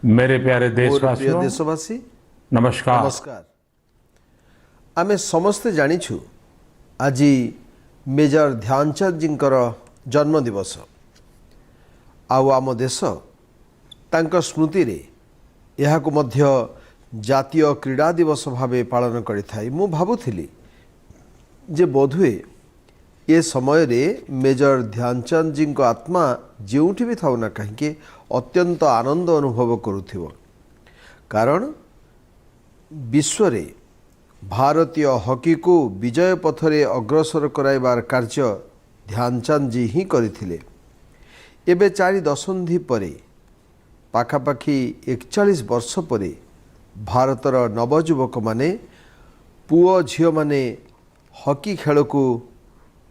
मेरे प्यारे मोर प्रिय देशवासियों देशवासी नमस्कार। नमस्कार। आमे समस्ते जानिछु आज मेजर ध्यानचंद जींकर जन्म दिवस आउ आम देश तांको स्मृति रे यहाकु मध्य जातीय क्रीड़ा दिवस भावे पालन करिथाई। मु भाबुथिली जे बोधुए ये समय रे मेजर ध्यानचंद जी को आत्मा जोठी भी थाउ ना कहीं अत्यंत आनंद अनुभव करुथिबो, कारण विश्व रे भारतीय हॉकी को विजय पथरे अग्रसर कराइबार कार्य ध्यानचंद जी ही करथिले। एबे 4 दशंधि परे पाखापाखि 41 वर्ष परे भारतर नवजुवक माने पुओ झियो माने हॉकी खेल को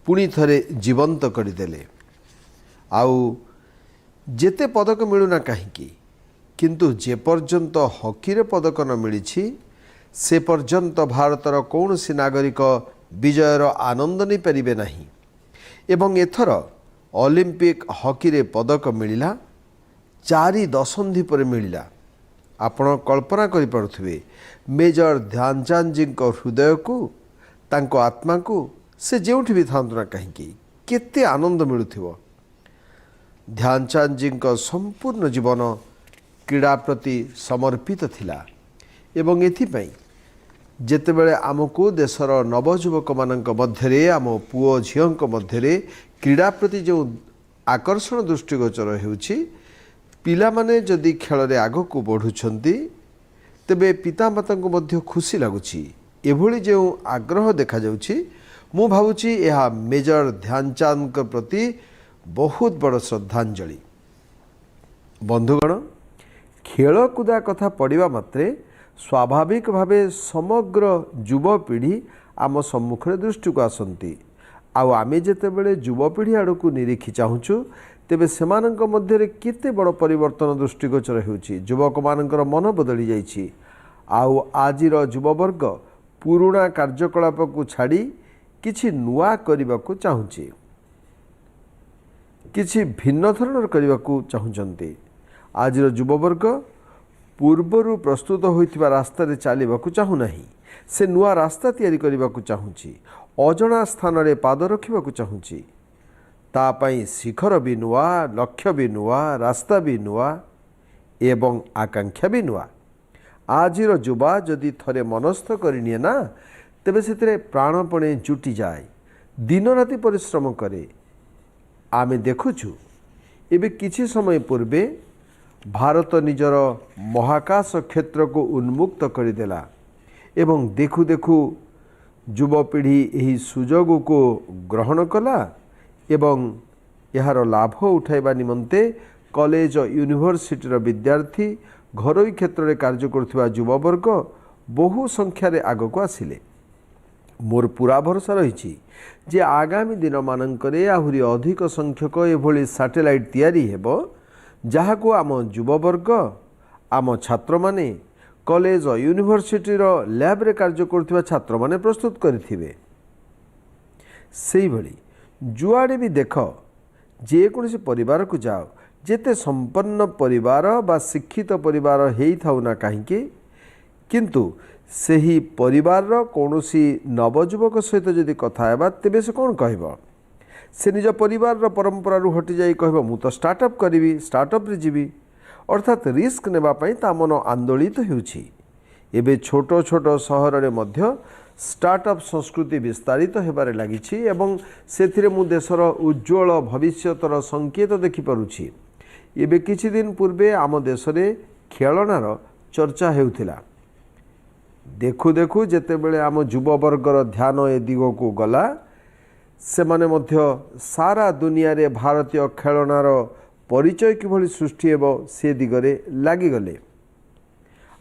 पुणी थरे जीवंत करदेले। आउ जेते पदक मिलूना कहीं किंतु जे पर्यंत हॉकी रे पदक न मिली से पर्यंत भारतर कौन सी नागरिक विजयर आनंद नहीं पारिबे नहीं। एवं एथर ओलंपिक हॉकी रे पदक मिलिला 4 दशंधि पर मिलिला। आपण कल्पना करि पारुथिबे मेजर ध्यानचंद जी को हृदय को तांको आत्मा को से जोठी भी थांतु ना कहीं केते आनंद मिलुथिबो। ध्यानचंद जी को संपूर्ण जीवन क्रीड़ा प्रति समर्पित थिला एवं एथिपई जेतेबेले आमको देशर नवजुवक मानक मध्यरे आम पुओ झियोंक मध्यरे क्रीड़ा प्रति जो आकर्षण दृष्टिगोचर हेउछि, पिला माने जदि खेल रे आगो को बढ़ुछंती तेबे पितामाता को मध्य खुशी लागुछि। एभली जो आग्रह देखा जाउछि, मु भावुछि यह मेजर ध्यानचंद के प्रति बहुत बड़ श्रद्धांजलि। बंधुगण, खेलकूदा कथा पढ़ा मात्रे स्वाभाविक भावे समग्र युवपीढ़ी आम सम्मुख दृष्टि को आसती। आमे जेतेबेले युवपीढ़ी आड़ को निरीखी चाहूँ तेबे सेमानंक मध्यरे केते बड़ परिवर्तन दृष्टिगोचर होउछि। युवक मानकर मन बदली जाइछि। आउ आजिर युववर्ग पुराणा कार्यकलाप को छाड़ी किछि नुआ करने को चाहूँछि, किछि भिन्न धৰণৰ करने चाहूँचंती। आजिर युववर्ग पूर्वरु प्रस्तुत होइथिबा रास्ता रे चलिबाकू चाहू नाही, से नुआ रास्ता तैयारी करबाकू चाहूँछि, अजणा स्थान रे पाद रखिबाकू चाहूँछि। ता पई शिखर भी नुआ, लक्ष्य भी नुआ, रास्ता भी नुआ एवं आकांक्षा भी नुआ। आजिर युवा जदि थरे मनस्थ करिनिए ना तेबे सेतिरे प्राणपणे जुटी जाए, दिन राति परिश्रम करे। आमे देखुछु एबे किछि समय पूर्वे भारत निजर महाकाश क्षेत्र को उन्मुक्त करदेला एवं देखु देखु युवपीढ़ी यही सुजोग को ग्रहण कला एवं यार लाभ उठाइबा निमंते कॉलेज यूनिवर्सिटी विद्यार्थी घरोई क्षेत्र में कार्य करुवा युववर्ग बहु संख्यार आग को आसिले। मोर पूरा भरोसा रही जे आगामी दिन मानकरे आहुरी अधिक संख्यक एभली सैटेलाइट तैयारी हेबो, जहाको आम युववर्ग आम छात्र माने कॉलेज यूनिवर्सिटी लैब रे कार्य करुवा छात्र माने प्रस्तुत करिथिबे। सेही भली जुआड़े भी देख जेकोसी परिवार को जाओ, जेते संपन्न परिवार बा शिक्षित परिवार हेई थाउ ना कहीं किंतु सेही परिवार कौनसी नवजुवक सहित जदि कथा हेबा तेबे से कौन कहब, से निज परिवार परंपरा हटि जाई कहब मु तो स्टार्टअप करी, स्टार्टअप रे जीवी, अर्थात रिस्क नेबा पई ता मन आंदोलित हेउछि। एबे छोट छोट सहर रे मध्य स्टार्टअप संस्कृति विस्तारित हेबारे लागिछि एवं सेथिरे मु देशर उज्ज्वल भविष्यतर संकेत देखि पारुछि। एबे किछि दिन पूर्वे आम देश रे खेलनार चर्चा हेउथिला। देखु देखु जेतेबेले आम युववर्गर ध्यान ए दिग को गला, से माने मध्य सारा दुनिया रे भारतीय खेलनार परिचय किभली सृष्टि हेबो से दिगरे लागिगले।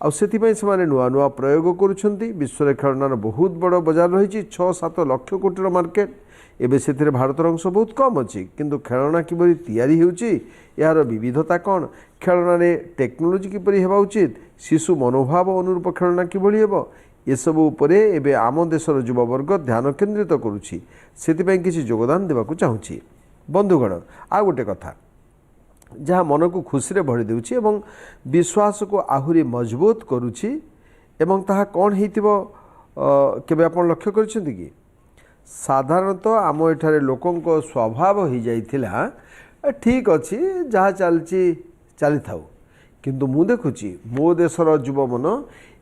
आ सेथिपई से माने नुआ नुआ प्रयोग करुछंती। विश्व रे खेलनार बहुत बड़ बाजार रही, 6-7 लाख कोटी मार्केट। एबे सेथिरे भारतर अंश बहुत कम अच्छी, किंतु खेलना किभली तैयारी हेउछि, यार विविधता कौन, खेलना रे टेक्नोलोजी किपरि हेबा उचित, शिशु मनोभाव अनुरूप खेलना किभली हेबो, एसबू उपरे एबे आम देशर युववर्ग ध्यान केन्द्रित करुछि। सेथिपई किछि योगदान देबाकू चाहूछि। बंधुगण, आ गोटे कथा, जहाँ मन को खुशी भरी देउछि एवं विश्वास को आहुरी मजबूत करुछि एवं ताहा कौन हेतिबो केबे आपण लक्ष्य करिसेंति कि साधारणतः आम एठारे लोकों को स्वभाव हो जाइथिला ठीक अच्छी जहाँ चलची चली थाउ किंतु मु देखुची मो देशर युव मन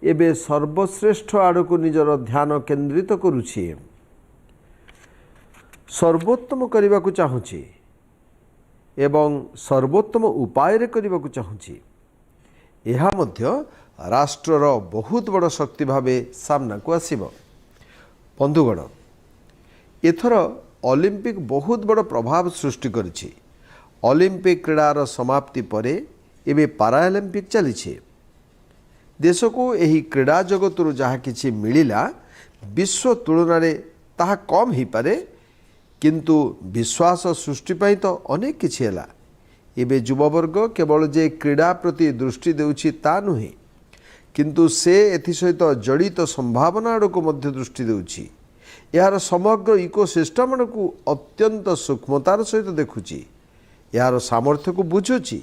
एबे सर्वश्रेष्ठ आड़ को निजर ध्यान केंद्रित करुछि सर्वोत्तम करने को चाहूँगी एवं सर्वोत्तम उपाय रे करने को चाहूँगी यह मध्य राष्ट्रर बहुत बड़ शक्ति भावे सामना को आसीबो। बंधुगण एथर ओलंपिक बहुत बड़ प्रभाव सृष्टि करिछि। ओलंपिक क्रीडार समाप्ति परे एबे पाराओलंपिक चली देश को यही क्रीडा जगत जहाँ किछि मिलिला विश्व तुलन में ताहा कम ही पारे किंतु विश्वास सृष्टि पाई तो अनेक किछि हैला। एबे युववर्ग केवल जे क्रीडा प्रति दृष्टि देउछि ता नुहे किंतु से एथि सहित जड़ित संभावना आड़ को मध्य दृष्टि देउछि यार समग्र इकोसिस्टम को अत्यंत सूक्ष्मतार सहित देखुछि यार सामर्थ्य को बुझुछि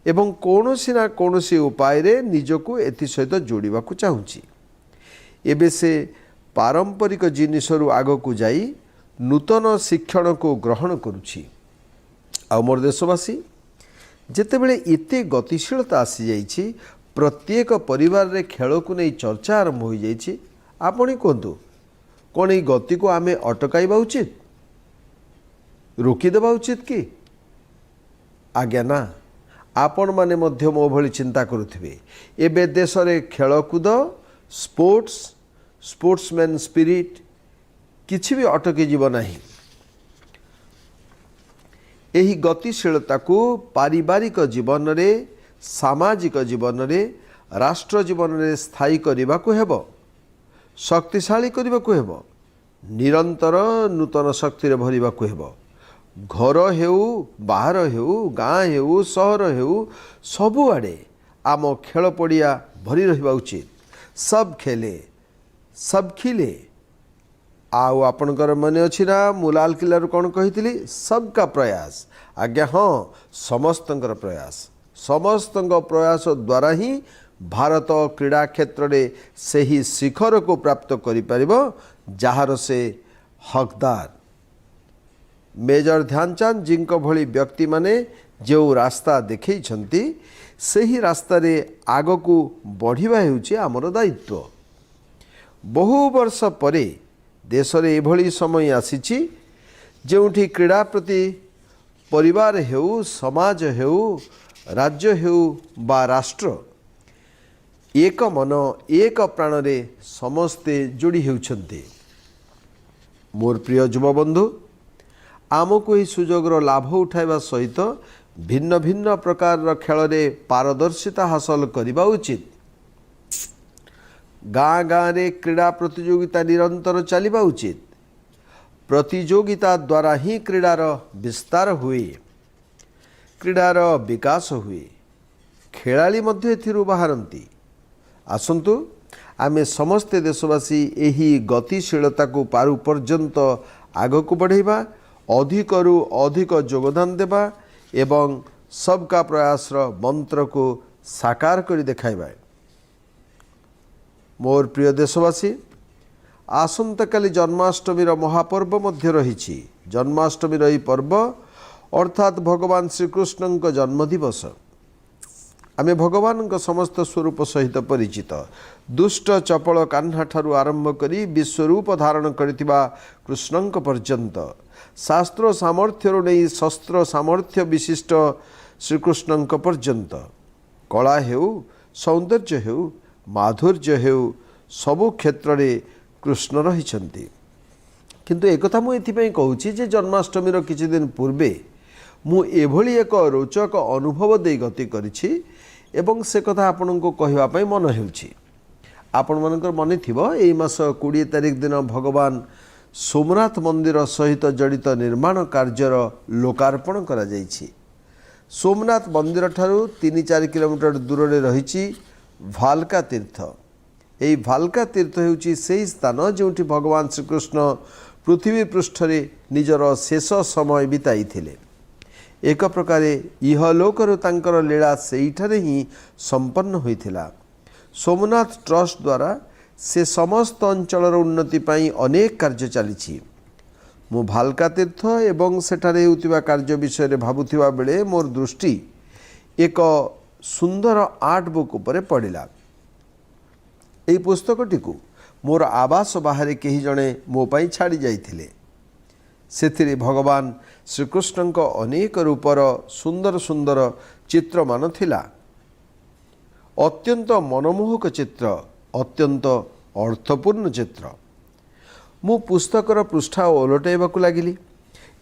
एवं कौनसी ना कौनसी उपाय रे निजको एथि सहित जोड़िबा को चाहूछि। एबे से पारंपरिक जिनिसरु आग को जाई नूतन शिक्षण को ग्रहण करुछि। आ मोर देशवासी जेतेबेले एते गतिशीलता आसी जाइछि प्रत्येक परिवार रे खेल को नहीं चर्चा आरंभ हो जाइछि आपणी कहतु कौन ये गति को आमे अटकाइबा उचित रोकीदेवा उचित कि आज्ञा ना आपण माने मध्य मो भली चिंता करुथिबे एबे देश रे खेलकूद स्पोर्ट्समैन स्पिरिट किछि भी अटकी जीव नाही। एही गतिशीलता को पारिवारिक जीवन रे सामाजिक जीवन रे राष्ट्र जीवन रे स्थायी करने को हेबो शक्तिशाली करने को हेबो निरंतर नूतन शक्ति रे भरिबा को हेबो। घर हेउ बाहर हेउ गाँ हेउ सहर हेउ सबुआड़े आम खेल पड़िया भरी रहिबा उचित। सब खेले सब खिले आउ आपणकर मन अच्छी ना मु लाल किला कौन कही सबका प्रयास आज्ञा हाँ समस्तंकर प्रयास प्रयास द्वारा ही भारत क्रीड़ा क्षेत्र में से ही शिखर को प्राप्त करि परिबो जार से हकदार। मेजर ध्यानचंद जी भली व्यक्ति माने जो रास्ता देखैछंती सही रास्ता रे आग को बढ़िबा हेउछि आमर दायित्व। बहु वर्ष परे देश रे एभली समय आसीछि जोठी क्रीड़ा प्रति परिवार हेउ समाज हेउ राज्य हेउ बा राष्ट्र एक मन एक प्राण रे समस्ते जोड़ी हेउछन्ते। मोर प्रिय युवा बंधु आमको यह सुजोगर लाभ उठाइबा सहित भिन्न भिन्न प्रकार खेल रे पारदर्शिता हासिल करबा उचित। गाँ गाँ रे क्रीड़ा प्रतियोगिता निरंतर चलिबा उचित। प्रतियोगिता द्वारा ही क्रीडार विस्तार हुए क्रीडार विकास हुए खेलाड़ी मध्य एथिरु बाहरती। आसंतु आमे समस्ते देशवासी यही गतिशीलता को पारु पर्यंत आग को बढ़ाइबा अधिकरु अधिक योगदान देबा एवं सबका प्रयास मंत्र को साकार कर देखाइबा। मोर प्रिय देशवासी आसंता काली जन्माष्टमी महापर्व मध्य रही। जन्माष्टमी यह पर्व अर्थात भगवान श्रीकृष्ण जन्म दिवस। आमे भगवान समस्त स्वरूप सहित परिचित दुष्ट चपल कान्हा ठारू आरंभ करी विश्वरूप धारण करथिबा कृष्ण पर्यंत शास्त्र सामर्थ्य नहीं शस्त्र सामर्थ्य विशिष्ट श्रीकृष्ण पर्यंत कला हेउ सौंदर्य हेउ माधुर्य हेउ सबु क्षेत्र रे कृष्ण रहिछन्ति। किंतु एक कथा मु एथिपई कहूछि जे जन्माष्टमी किछि दिन पूर्वे मु एभली एक रोचक अनुभव दे गति करिछि एवं से कथा आपनको कहवा पई मन हेउछि। आपण मानकर मन थिबो एई मास 20 तारिख दिन भगवान सोमनाथ मंदिर सहित जड़ित निर्माण कार्यर लोकार्पण करा जाइछि। सोमनाथ मंदिर ठारू 3-4 किलोमीटर दूर रे रहिछि भालका तीर्थ। यही भालका तीर्थ हेउछि सेही स्थान जोंठी भगवान श्रीकृष्ण पृथ्वी पृष्ठ रे निजर शेष समय बिताई थिले। एक प्रकार इहलोकर तांकर लीला सेठारे ही संपन्न होइथिला। सोमनाथ ट्रस्ट द्वारा से समस्त अंचलर उन्नति पाई अनेक कार्य चली। मु भालका तीर्थ एवं सेठारे होतिबा कार्य विषय भाबुथिबा बेले मोर दृष्टि एक सुंदर आर्ट बुक उपरे पड़िला। एही पुस्तकटी को मोर आवास बाहर कही जणे मो पाई छाड़ी जाइथिले। सेथिरे भगवान श्रीकृष्ण अनेक रूपर सुंदर सुंदर चित्र मान थिला। अत्यंत मनमोहक चित्र, अत्यंत अर्थपूर्ण चित्र। मु पुस्तकर पृष्ठा ओलटाइबाकू लागिली।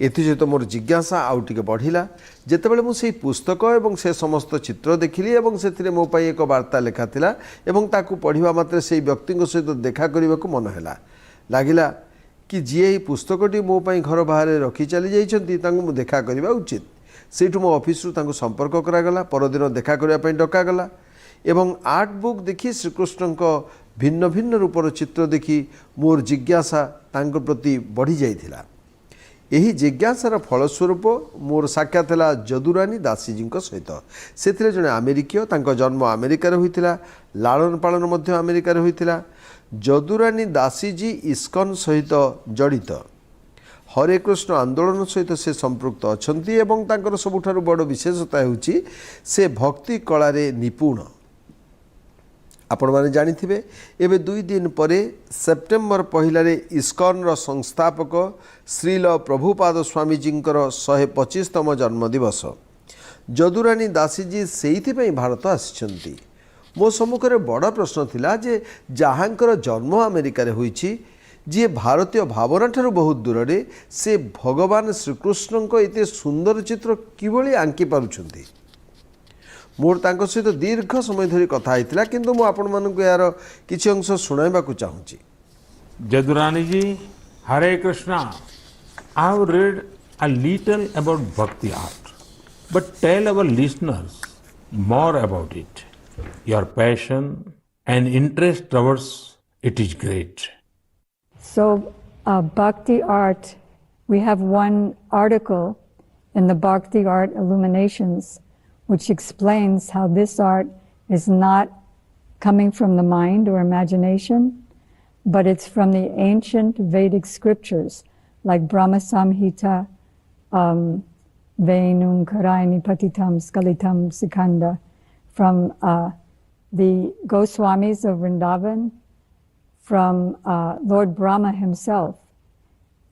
एथिसहित मोर जिज्ञासा आउ टिके बढ़िला जेतेबेले मु सेही पुस्तक एवं से समस्त चित्र देखिली एवं सेथिरे मो पाई एक वार्ता लेखा थिला एवं ताकू पढ़िबा मात्रे सेही व्यक्तिଙ୍କ सहित देखा करिबाकू मन हैला। लागिला कि जी एही पुस्तकटी मो पाई घर बाहर रखी चली जाइछन्ती तांकू मु देखा करिबा उचित। सेठु मो ऑफिस रु तांकू संपर्क करागला। परदिन देखा करिबा पाई डकागला एवं आर्ट बुक देखि श्रीकृष्णଙ୍କ भिन्न भिन्न रूपर चित्र देखि मोर जिज्ञासा तांक प्रति बढ़ी जाइथिला। यही जिज्ञासार फलस्वरूप मोर साक्षात है जदुरानी दासीजी सहित। से जड़े आमेरिकीय, जन्म अमेरिकार होइथिला, लालन पालन मध्य अमेरिकार होइथिला। जदुरानी दासीजी इस्कन सहित जड़ित हरे कृष्ण आंदोलन सहित से संपृक्त अछंती एवं तांकर सबुठारु बड़ विशेषता होउची से भक्ति कलारे निपुण। आपण माने जानिथिबे एबे 2 दिन परे सेप्टेम्बर 1 इस्कन रो संस्थापक श्रील प्रभुपाद स्वामीजींकर 125तम जन्मदिवस। जदुरानी दासीजी सेइथिपई भारत आसिछंती। मो सम्मुखरे बड़ प्रश्न थिला जे जहाँकर जन्म अमेरिकार होइछि, जी भारतीय भावना ठारू बहुत दूर रे, से भगवान श्रीकृष्ण एते सुंदर चित्र किभली आंकी पारुछंती। मोर तांको सहित दीर्घ समय धरी कथा होइतिला, किंतु मु आपण मानकु यार किछि अंश सुनाइबाकू चाहूछि। जदुरानी जी, हरे Krishna. I have read a little about bhakti art, but tell our listeners more about it. Your passion and interest towards it is great. So, bhakti art, we have one article in the Bhakti Art Illuminations which explains how this art is not coming from the mind or imagination, but it's from the ancient Vedic scriptures like Brahma Samhita, Venum Karayani Patitam Skalitam Sikanda, from the Goswamis of Vrindavan, from Lord Brahma himself,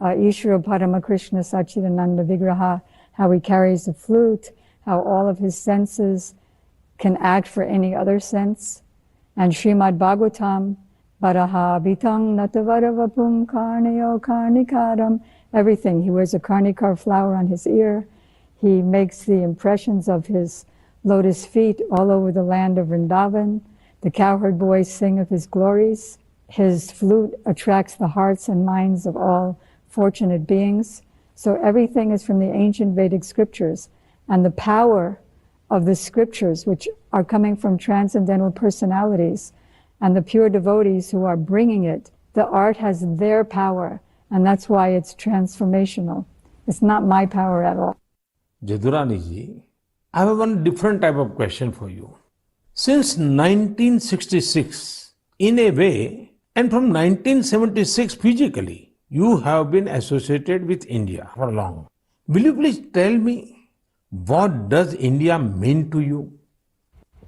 Ishvara Paramakrishna Sachidananda Vigraha, how he carries a flute, how all of his senses can act for any other sense. And Srimad Bhagavatam, Baraha Bitang Natavaravapum Karneo Karnikaram, everything. He wears a karnikar flower on his ear. He makes the impressions of his lotus feet all over the land of Vrindavan. The cowherd boys sing of his glories. His flute attracts the hearts and minds of all fortunate beings. So everything is from the ancient Vedic scriptures. And the power of the scriptures, which are coming from transcendental personalities and the pure devotees who are bringing it, the art has their power, and that's why it's transformational. It's not my power at all. Jadurani ji, I have one different type of question for you. Since 1966, in a way, and from 1976 physically, you have been associated with India for long. Will you please tell me, what does India mean to you?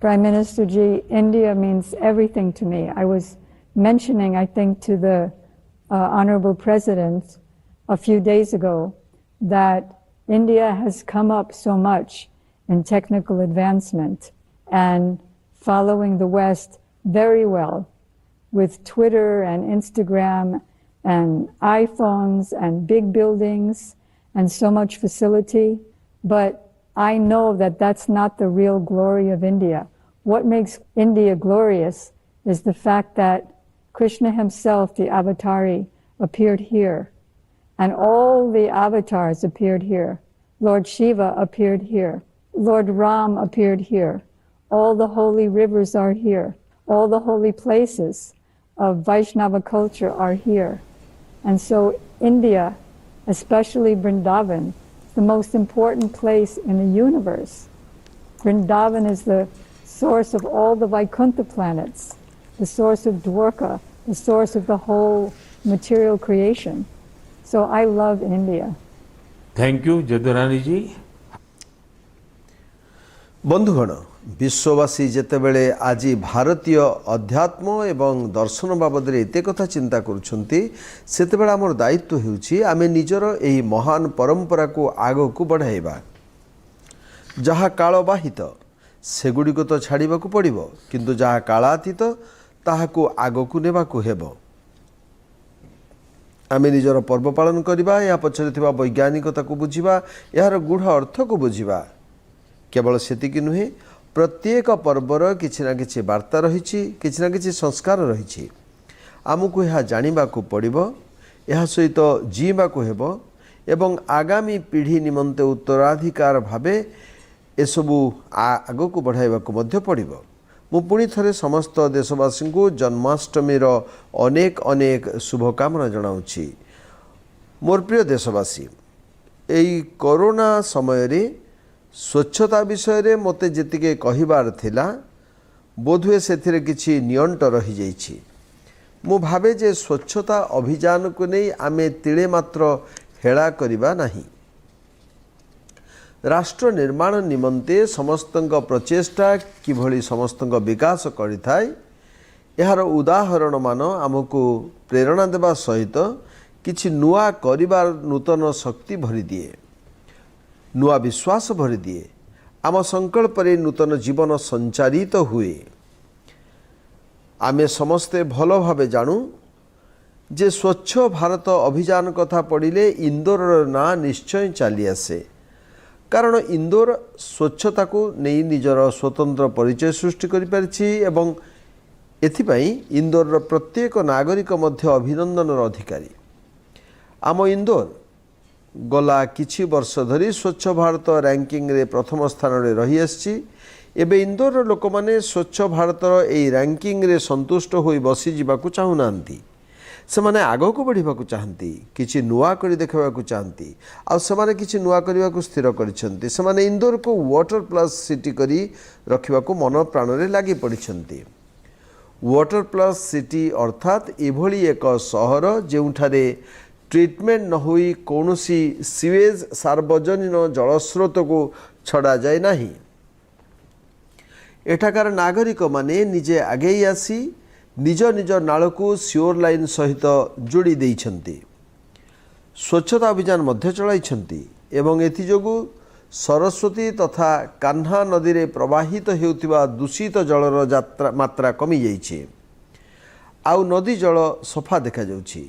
Prime Minister Ji, India means everything to me. I was mentioning, I think, to the Honorable President a few days ago that India has come up so much in technical advancement and following the West very well with Twitter and Instagram and iPhones and big buildings and so much facility. But I know that that's not the real glory of India. What makes India glorious is the fact that Krishna himself, the Avatari, appeared here. And all the avatars appeared here. Lord Shiva appeared here. Lord Ram appeared here. All the holy rivers are here. All the holy places of Vaishnava culture are here. And so India, especially Vrindavan, the most important place in the universe. Vrindavan is the source of all the Vaikuntha planets, the source of Dwarka, the source of the whole material creation. So I love India. Thank you, Jadurani ji. बंधुगण विश्ववासी जेतेबेले आज भारतीय अध्यात्म एवं दर्शन बाबद एते कथा चिंता करुछंती सेतेबेले हमर दायित्व हेउछि आमे निजर एही महान परंपरा को आगो को बढ़ाइबा जहा कालबाहित सेगुडी को तो छाड़ीबा को पड़िबो किंतु जहा कालातीत ताहाको आगो को नेबा को हेबो आमे निजर पर्व पालन करिबा या पछरे थिबा वैज्ञानिकता को बुझिबा यार गूढ़ अर्थ को बुझिबा केवल सेतिकी नुहे प्रत्येक पर्वर किछि ना किछि वार्ता रहिछि किछि ना किछि संस्कार रहिछि आमको यह जानिबा को पड़िबो यह सहित जीवा को हेबो एवं आगामी पीढ़ी निमंते उत्तराधिकार भावे एसबु आगो को बढ़ाइबा को मध्य पड़िबो मु पुणी थरे समस्त देशवासी को जन्माष्टमी अनेक अनेक शुभकामना जनाउछि मोर प्रिय देशवासी एई कोरोना समय रे स्वच्छता विषय रे मते जेतिके कहिबार थिला बोधुए सेथिरे किछि नियंट रहि जाइछि मु भावे जे स्वच्छता अभियान को नहीं आमे तिळे मात्र हेळा करिबा नाही राष्ट्र निर्माण निमंते समस्तंक प्रचेष्टा किभଳି समस्तंक विकास करिथाय एहार उदाहरण मान आमको प्रेरणा देबा सहित किछि नुआ करिबार नूतन शक्ति भरि दिए नुआ विश्वास भरि दिए आम संकल्प रे नूतन जीवन संचारित हुए आमे समस्ते भल भावे जानू जे स्वच्छ भारत अभियान कथा पड़िले इंदोर ना निश्चय चली आसे कारण इंदोर स्वच्छता को नहीं निजर स्वतंत्र परिचय सृष्टि करि परिछि एवं एथिपाई इंदोर प्रत्येक नागरिक मध्य अभिनंदन अधिकारी आम इंदोर गला किछि वर्ष धरी स्वच्छ भारत रैंकिंग रे प्रथम स्थान रे रही आछि एबे इंदोर लोक माने स्वच्छ भारत एई रैंकिंग रे संतुष्ट होई बसी जीवा को चाहू नांती से माने आगो को बढ़िबा को चाहंती किछि नुआ करि देखबा को चाहंती आ से माने किछि नुआ करिबा को स्थिर करिसंती से माने इंदोर को वाटर प्लस सिटी करी रखिबा को मन प्राण रे लागि पड़िसंती वाटर प्लस सिटी अर्थात एभली एक सहर जेउठारे ट्रीटमेंट न होई कोनोसी सीवेज सार्वजनिक जलस्रोत को छड़ा जाए नहीं एठाकार नागरिक माने निजे आगे आसी निज निज नाल को सियोर लाइन सहित जोड़ी देइछंती स्वच्छता अभियान मध्य चलाइछंती एवं एथि जोगु सरस्वती तथा कान्हा नदी रे प्रवाहित हेउतिबा दूषित जलर मात्रा कमी जाइछे आउ नदी जल सफा देखा जाउछि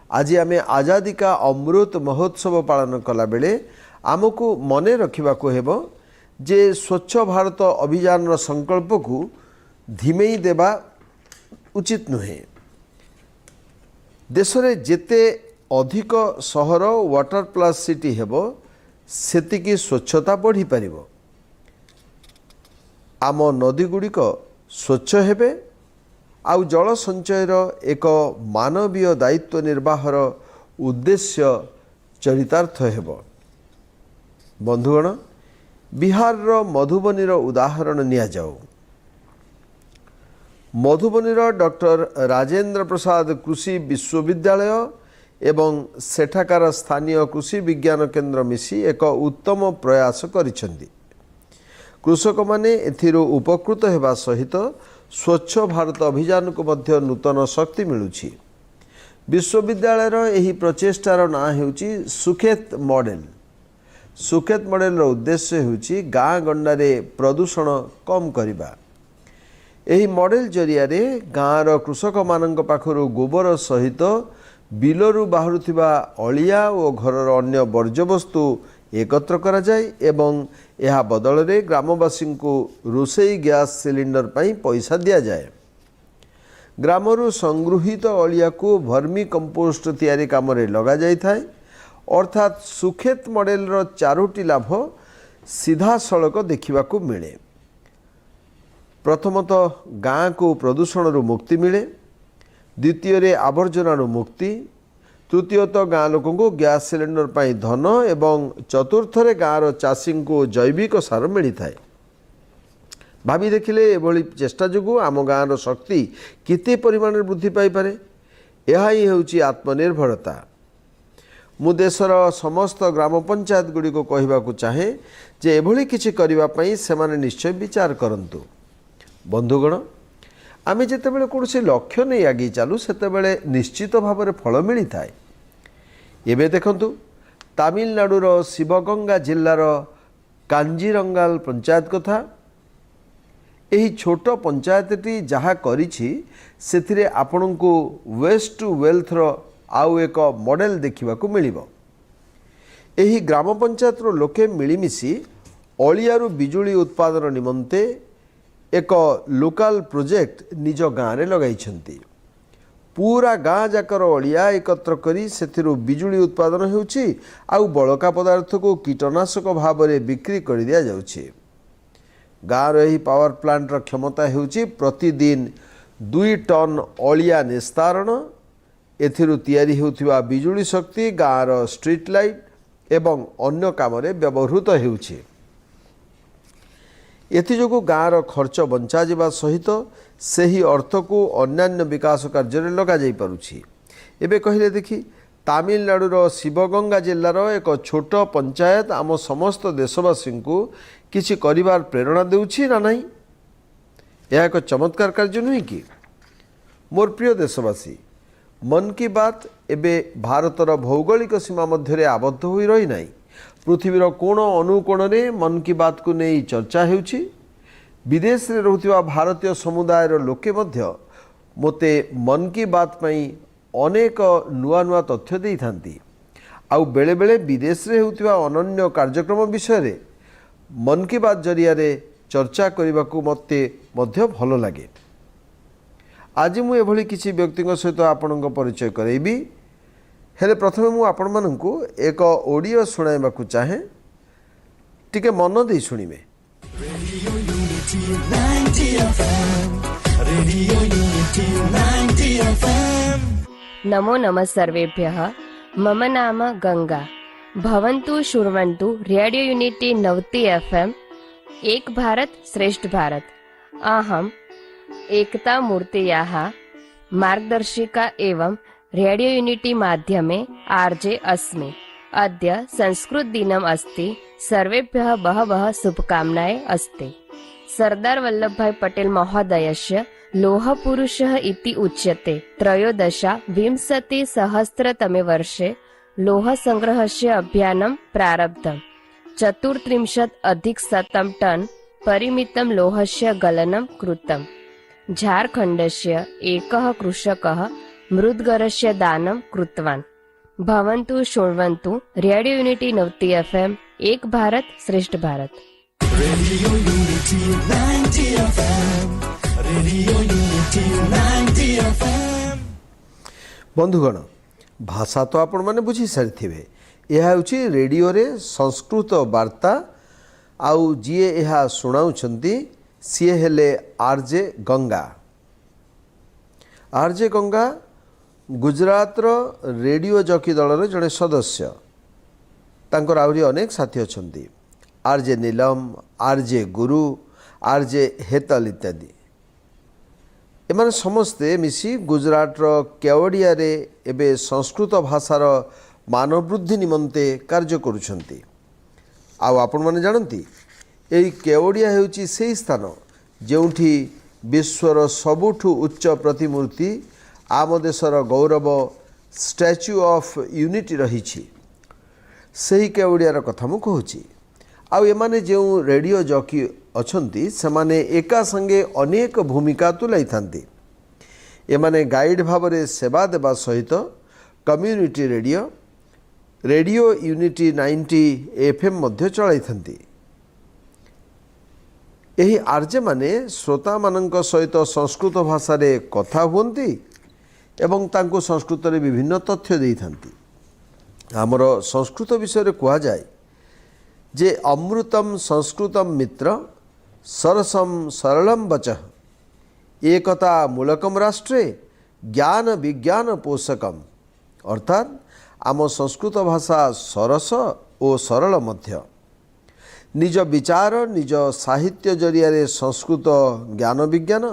आज आमे आजादी का अमृत महोत्सव पालन कला बेले आमको मने रखिबा को हेबो जे स्वच्छ भारत अभियान रो संकल्प को धिमेई देबा उचित नुहे देश रे जेते अधिक सहर वाटर प्लस सिटी हेबो सेतिकी स्वच्छता बढ़ी पारिबो आम नदी गुड़िक स्वच्छ हेबे आउ जल संचयर एक मानवीय दायित्व निर्वाहर उद्देश्य चरितार्थ हेबो बंधुगण बिहार रो मधुबनी रो उदाहरण निया जाऊ मधुबनी रो डॉक्टर राजेंद्र प्रसाद कृषि विश्वविद्यालय एवं सेठाकार स्थानीय कृषि विज्ञान केंद्र मिसी एक उत्तम प्रयास करिसेंती कृषक माने एथिरो उपकृत हेबा सहित स्वच्छ भारत अभियान को मध्य नूतन शक्ति मिलुछि विश्वविद्यालय एही प्रचेष्टार ना हेउछि सुखेत मॉडल सुखेत मॉडल रो उद्देश्य हेउछि गाँ गंडारे प्रदूषण कम करिबा एही मॉडल जरिया रे गाँ रो कृषक मानक पाखरु गोबर सहित बिलरु बाहरुथिबा अलिया और घरर अन्य वर्ज्य वस्तु एकत्र करा जाए एवं यह बदल रे ग्रामवासी को रोसई गैस सिलिंडर पाई पैसा दिया जाए ग्रामरु संगृहित अलिया को भर्मी कंपोस्ट तैयारी काम रे लगा जाई थाए अर्थात सुखेत मॉडल रो चारोटी लाभ सीधा सड़क देखा मिले प्रथमतः गाँ को प्रदूषण मुक्ति मिले द्वितीय रे आवर्जनारू मुक्ति तृतीयतः गाँ लोक गैस सिलेंडर पर धन एवं चतुर्थरे गाँव चाषी को जैविक सार मिली थाए। भावी देखिले एभली चेष्टा जो आम गाँव शक्ति केते परिमाण वृद्धि पाइपे। यह ही होची आत्मनिर्भरता। मु देशर समस्त ग्राम पंचायत गुड़ी को कहवाकू चाहे जे एभली किछि करिबा पई सेमाने निश्चय विचार करंतु। बंधुगण, आमे जेतेबेले कोनोसी लक्ष्य नहीं आगे चालू सेतेबेले निश्चित भाव में फल मिली थाए। एबे देखंतु तमिलनाडुर शिवगंगा जिल्लार कांजीरंगाल पंचायत कथा। यही छोट पंचायतटी जहाँ करिछि सेथिरे आपनकु वेस्ट टू वेल्थ रो आउ एक मॉडल देखिबाकू मिलिबो। एही ग्राम पंचायतर लोके मिलिमिशि अलियारू बिजुली उत्पादन निमंते एक लोकल प्रोजेक्ट निज गाँव में लगाई। पूरा गाँ जाकर अलिया एकत्र करी सेथिरु बिजुली उत्पादन होउछि आउ बळका पदार्थ को कीटनाशक भाव में बिक्री कर दिया जाउछि। गाँव रही पावर प्लांट क्षमता होउछि प्रतिदिन 2 टन अलिया निस्तारण। एथिरु तैयारी होउथिबा बिजुली शक्ति गाँव स्ट्रीट लाइट एवं अन्य काम रे व्यवहृत होउछि। एथिजोगु गाँव खर्च बंचा जावा सहित सही अर्थ को अन्यान्य विकास कार्य लगा जाई पारुछि। एबे कहिले देखि तमिलनाडुर शिवगंगा जिल्लार एक छोट पंचायत आम समस्त देशवासी को किछि करिवार प्रेरणा देउछि ना नहीं? यह एक चमत्कार कार्य नुहे कि? मोर प्रिय देशवासी, मन की बात एबे भारतर भौगोलिक सीमा मध्य आबद्ध होई रही नाही। पृथ्वीर कोण अनुकोण में मन की बात को नहीं चर्चा होउछि। विदेश रे रहुथिबा भारतीय समुदायर लोके मध्य मोते मन की बात पई अनेक नुआ नुआ तथ्य देई थांती। आउ बेले बेले विदेश रे होउथिबा अनन्य कार्यक्रम विषय रे मन की बात जरिया रे चर्चा करने को मते मध्य भल लगे। आज मु एभली किसी व्यक्ति सहित आपण परिचय करेबी। हेले प्रथमे मु आपण मानकु एक ऑडियो सुनाइबाकू चाहे, टिके मन दे सुनिबे। नमो नमः सर्वेभ्यः। मम नाम गंगा। भवन्तु शृण्वन्तु रेडियो यूनिटी 90 FM। एक भारत श्रेष्ठ भारत। अहम् एकता मूर्तेयाः मार्गदर्शिका एवं रेडियो यूनिटी माध्यमे आरजे अस्मि। अद्य संस्कृत दिनम् अस्ति। सर्वेभ्यः बहवः शुभकामनाः अस्ति। सरदार वल्लभभाई पटेल महोदयस्य लोहपुरुषः इति उच्यते। 13-विंशतिसहस्रतमे वर्षे लोहसंग्रहस्य अभियानं प्रारब्धम्। 34+ टन् परिमितं लोहस्य गलनं कृतम्। झारखण्डस्य एकः कृषकः मृद्गरस्य दानं कृतवान्। भवन्तु शृण्वन्तु रेडियो यूनिटी 90 FM। एक भारत श्रेष्ठ Bharat. Radio unity 90 FM। Radio unity 90 FM। बंधुगण, भाषा तो आपण माने बुझी सारिथिबे। यह होची रेडियो रे संस्कृत वार्ता। आउ जीए यह सुनाउछंती सीए हेले आरजे गंगा। आरजे गंगा गुजरातर रेडियो जॉकी दलर जड़े सदस्य। तांकर आउरी अनेक साथी अछंती। RJ Neelam, RJ Guru, RJ Hetal इत्यादि। एमाने समस्ते मिसी गुजरातर केवड़िया रे एबे संस्कृत भाषार मानवृद्धि निमंते कार्य करुछंती। आउ आपण माने जानती एई केवड़िया हेउची सेही स्थान जेउठी विश्वर सबुठु उच्च प्रतिमूर्ति आम देशर गौरव स्टैच्यू ऑफ यूनिटी रही। सही केवड़ियार कथा मु कहूची। आउ एमाने जो रेडियो जॉकी अछंती सेमाने एका संगे अनेक भूमिका तुलाई थांती। एमाने गाइड भाव में सेवा देवा सहित community radio radio unity 90 FM मध्य चलाई थांती। एही आरजे माने श्रोता मानक सहित संस्कृत भाषा रे कथा हुंती एवं तांको संस्कृत रे विभिन्न तथ्य देई थांती। आमर संस्कृत विषय रे कहा जाए जे अमृतम संस्कृतम मित्र सरसम सरलम वचः एकता मूलकम राष्ट्रे ज्ञान विज्ञान पोषकम अर्थात आम संस्कृत भाषा सरस और सरल मध्य निज विचार निज साहित्य जरिया संस्कृत ज्ञान विज्ञान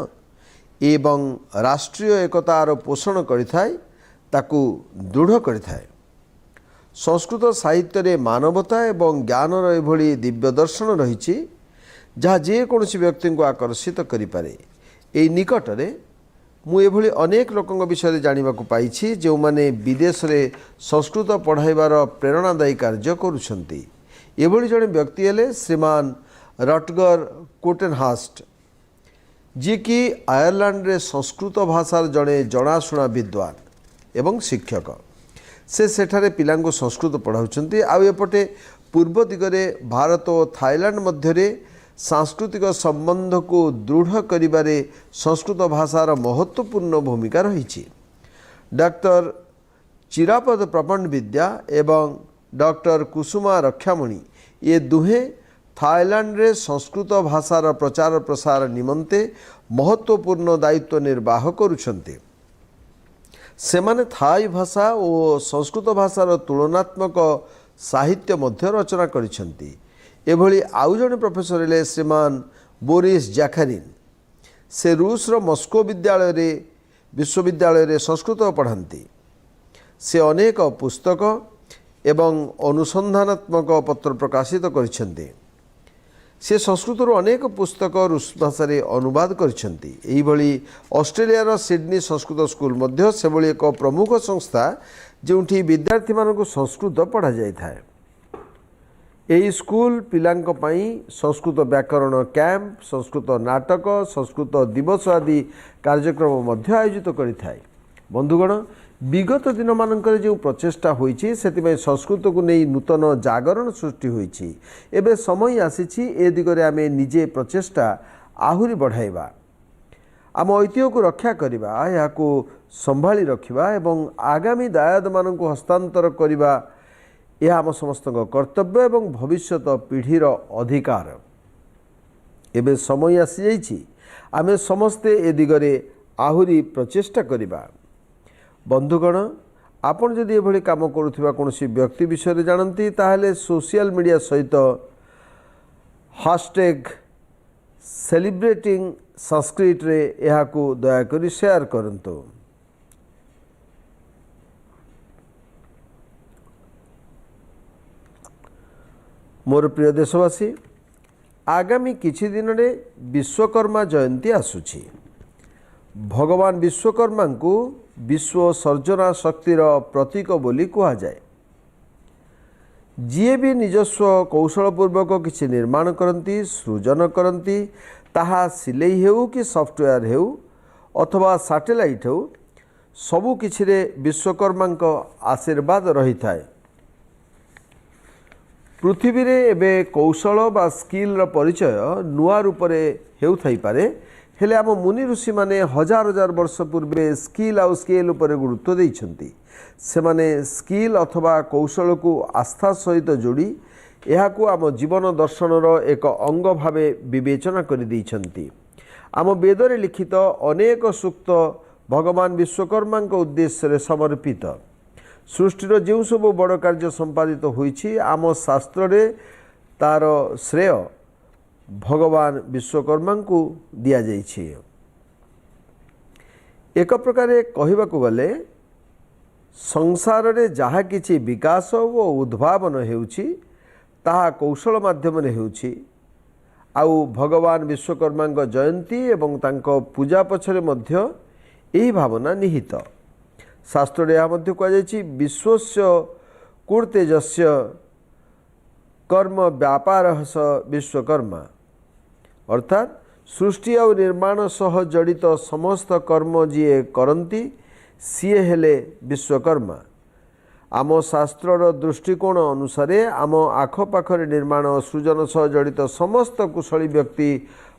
एवं राष्ट्रीय एकतार पोषण करिथाय ताकू दृढ़ करिथाय। संस्कृत साहित्य रे मानवता एवं ज्ञानर एभली दिव्य दर्शन रही जहाँ जेकोसी व्यक्ति को आकर्षित करें। यही निकट में मुझे अनेक लोकों विषय जानवा पाई जो माने विदेश में संस्कृत पढ़ाइबार प्रेरणादायी कार्य करुछंती। एभली जड़े व्यक्ति हेले श्रीमान रटगर कोटेनहास्ट जी कि आयरलैंड रे संस्कृत भाषार जड़े जनाशुना विद्वान एवं शिक्षक से सेठारे पिलांको संस्कृत पढ़ाउछंती। आउ एपटे पूर्व दिगरे भारत और थाईलैंड मध्यरे सांस्कृतिक संबंध को दृढ़ करिबारे संस्कृत भाषार महत्वपूर्ण भूमिका रही। डॉक्टर चिरापद प्रपंड विद्या एवं डॉक्टर कुसुमा रक्षामणि ये दुहे थाईलैंड रे संस्कृत भाषार प्रचार प्रसार निमंते महत्वपूर्ण दायित्व निर्वाह करुछंते। सेमाने थाई भाषा और संस्कृत भाषार तुलनात्मक साहित्य मध्य रचना करिछंती। एभली आउ जणे प्रोफेसर हेले श्रीमान बोरिस जैखारिन से रूस रो मस्को विश्वविद्यालय रे संस्कृत पढ़ाती। से अनेक पुस्तक एवं अनुसंधानात्मक पत्र प्रकाशित करिसेंते। से संस्कृत अनेक पुस्तक रूस भाषा रे अनुवाद करिसेंते। एही भली ऑस्ट्रेलिया रो सिडनी संस्कृत स्कूल मध्य से भली एक प्रमुख संस्था जोंठी विद्यार्थी मानक संस्कृत पढ़ा जाय थाए। यही स्कूल पिलांक पई संस्कृत व्याकरण कैंप संस्कृत नाटक संस्कृत दिवस आदि कार्यक्रम मध्य आयोजित करिथाय। बंधुगण विगत दिन मानकर जो प्रचेष्टा होईछि सेतिबे संस्कृत को नहीं नूतन जागरण सृष्टि होईछि। एबे समय आसीछि ए दिगरे आमे निजे प्रचेष्टा आहुरी बढ़ाइबा आम ऐतिह्य को रक्षा करिबा याको संभाली रखिबा एवं आगामी दायाद मानक हस्तांतर करिबा यह आम समस्त कर्तव्य एवं भविष्यत पीढ़ीर अधिकार। एबे समय आसी जाइछि आमे समस्ते ए दिगरे आहुरी प्रचेष्टा करिबा। बंधुगण आपण जदि एभली काम करुथिबा कोनोसी व्यक्ति विषय जानती ताहले सोशल मीडिया सहित हैशटैग सेलिब्रेटिंग संस्कृत रे एहाकू दयाकरी शेयर करंतु। मोर प्रिय देशवासी आगामी किछि दिन रे विश्वकर्मा जयंती आसुछि। भगवान विश्वकर्मा को विश्व सर्जना शक्तिर प्रतीक बोली कहा जाए। जी भी निजस्व कौशलपूर्वक किछि निर्माण करती सृजन करती ताहा सिलाई हेउ कि सॉफ्टवेयर हेउ अथवा सैटेलाइट हेउ सबु किछिरे विश्वकर्मा आशीर्वाद रही थाए। पृथ्वी रे एबे कौशल बा स्किल परिचय नुआ रूप से हेउथाई पारे हेले आम मुनि ऋषि माने हजार हजार वर्ष पूर्वे स्किल आउ स्केल उपर गुरुत्व देइछंती। सेमाने स्किल अथवा कौशल को आस्था सहित जोड़ी एहाकू आम जीवन दर्शनर एक अंग भावे विवेचना कर देइछंती। आम वेदरे लिखित अनेक सूक्त भगवान विश्वकर्मा उद्देश्य समर्पित। सृष्टिर जो सब बड़ कार्य संपादित होइछि आम शास्त्र रे तार श्रेय भगवान विश्वकर्मा को दिया जाइछि। एक प्रकार कहबाकू गले संसार रे जहा किछि विकास व उद्भावन हेउछि ताहा कौशल माध्यम हेउछि। आउ भगवान विश्वकर्मा जयंती एवं तांको पूजा पछरे मध्य एही भावना निहित। शास्त्र यह कहुच्छी विश्वस्य कुर्तेजस्य कर्म व्यापार स विश्वकर्मा अर्थात सृष्टि और निर्माण सह जड़ित समस्त कर्म जी करती सीए हेले विश्वकर्मा। आम शास्त्रर दृष्टिकोण अनुसार आम आखपाखरे निर्माण सृजन सह जड़ित समस्त कुशली व्यक्ति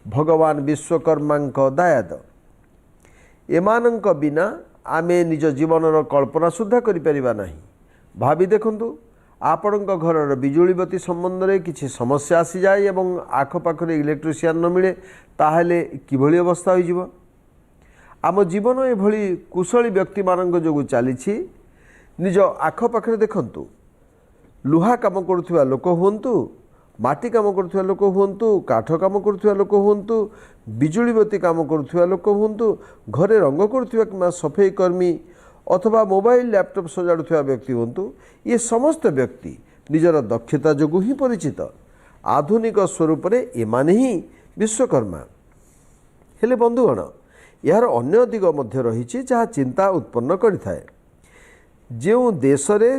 भगवान विश्वकर्मा दायाद। एमानंक बिना आमे निज जीवनर कल्पना सुद्धा करिपरिबा नाही। भावी देखंतु आपणक घरर बिजुली बत्ती संबंध में किसी समस्या आसी जाए एवं आखपाखरे इलेक्ट्रिशियन न मिले ताहले किभली अवस्था हो। आम जीवन एभली कुशली व्यक्ति मानक जोगु चली निज आखपाखे देखंतु लुहा काम करुवा लोक हुंतु माटी काम करुवा लोक हुंतु काठ काम करुवा लोक हुंतु बिजुली बत्ती काम करुवा लोक हुंतु घरे रंग करुवा कि सफाई कर्मी अथवा मोबाइल लैपटॉप सजाड़ुवा व्यक्ति हुंतु ये समस्त व्यक्ति निजर दक्षता जोगु ही परिचित आधुनिक स्वरूप रे एमाने ही विश्वकर्मा हेले बंधुगण यार अन्य दिग मध्य रही जहाँ चिंता उत्पन्न करिथाए जो देश रे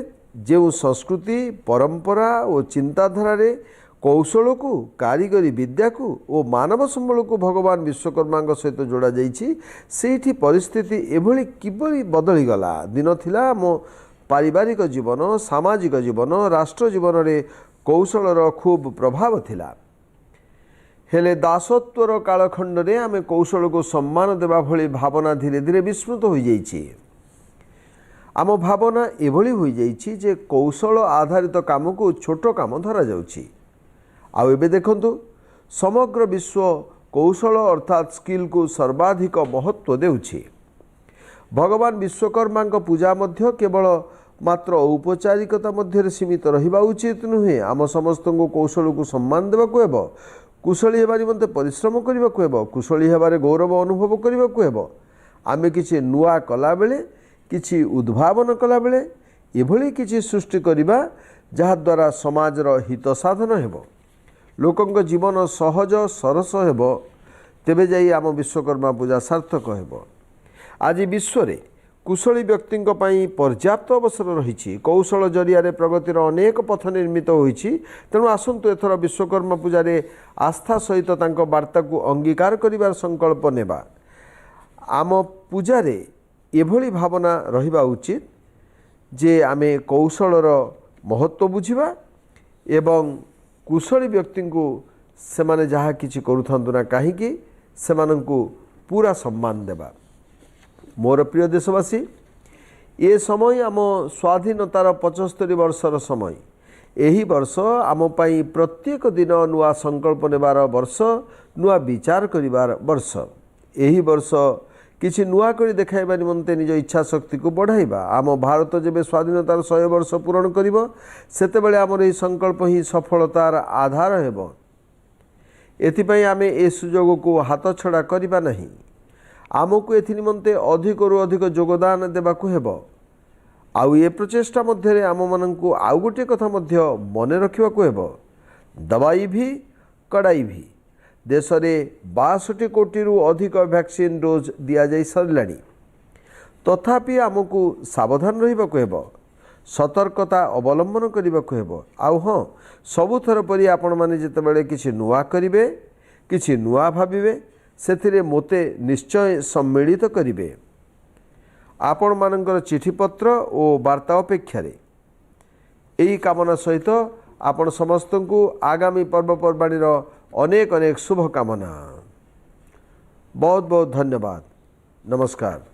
जो संस्कृति परंपरा और चिंताधारा रे कौशल को कारीगरी विद्या को और मानव संबल को भगवान विश्वकर्मा सहित जोड़ा जाइछि सेठी परिस्थिति एभली किबली बदली गला दिन थिला मो पारिवारिक जीवन सामाजिक जीवन राष्ट्र जीवन रे कौशलर खूब प्रभाव थिला हेले दासत्वर कालखंड रे आमे कौशल को सम्मान देवा भली भावना धीरे धीरे विस्मृत हो जाइछि आम भावना एभली हो जाइछि जे कौशल आधारित काम को छोट काम धरा जाउछि आउ एबे देखंतु समग्र विश्व कौशल अर्थात स्किल को सर्वाधिक महत्व देउछि भगवान विश्वकर्मा पूजा मध्य केवल मात्र औपचारिकता मध्य सीमित रहिबा उचित नुहे आम समस्त को कौशल को सम्मान देवाक हेब कुशली हेबा निमंते परिश्रम करने हेब कुशली हेबारे गौरव अनुभव करने हेब आमे किछि नुआ कला बेले किछि उद्भावन कला बेले एभली किछि सृष्टि करिबा जहा द्वारा समाजर हित साधन हेब लोकंक जीवन सहज सरस हेब तेबे जाई आम विश्वकर्मा पूजा सार्थक हेब आज विश्व रे कुशली व्यक्ति पर्याप्त अवसर रही कौशल जरिया प्रगतिर अनेक पथ निर्मित होईछि तेणु आसंतु एथर विश्वकर्मा पूजा रे आस्था सहित तांको वार्ता को अंगीकार करिवार संकल्प नेबा आम पूजा रे एभली भावना रहिबा उचित जे आमे कौशलर महत्व बुझिबा एवं कुशली व्यक्ति को सेमाने जहाँ किछि करुथांतु ना काहीकि सेमानंकु पूरा सम्मान देबा मोर प्रिय देशवासी ये समय आम स्वाधीनतार 75 वर्षर समय यही वर्ष आम पाई प्रत्येक दिन नुआ संकल्प नेबार वर्ष नुआ विचार करिवार वर्ष यही वर्ष किछि नुआ करी देखाइबा निमंते निज इच्छा शक्ति को बढ़ाइबा आम भारत जेबे स्वाधीनतार 100 वर्ष पूरण करिबो सेतेबेले आमर एही संकल्प ही सफलतार आधार हेबो एथिपई आमे ए सुजोग को हाथ छड़ा करिबा नहीं आमको एथि निमंते अधिक रु अधिक योगदान देबाकू हेबो आउ ये प्रचेष्टा मध्य आम मानू आउ गोटे कथा मध्य मन रखा दवाई भी कड़ाई भी देश में 62 कोटी रु अधिक वैक्सीन डोज दि जा सारा तथापि आमको सावधान रहा सतर्कता अवलंबन करने को आउ हाँ सबुथर परी आपण मैंने जितेबाला किसी नुआ करेंगे किसी नुआ भावे से मोते निश्चय सम्मिलित करेंगे आपण मानकर चिठीपत्र और वार्ता अपेक्षा यही कामना सहित आपण समस्त को आगामी पर्वपर्वाणी अनेक अनेक शुभकामना बहुत बहुत धन्यवाद नमस्कार।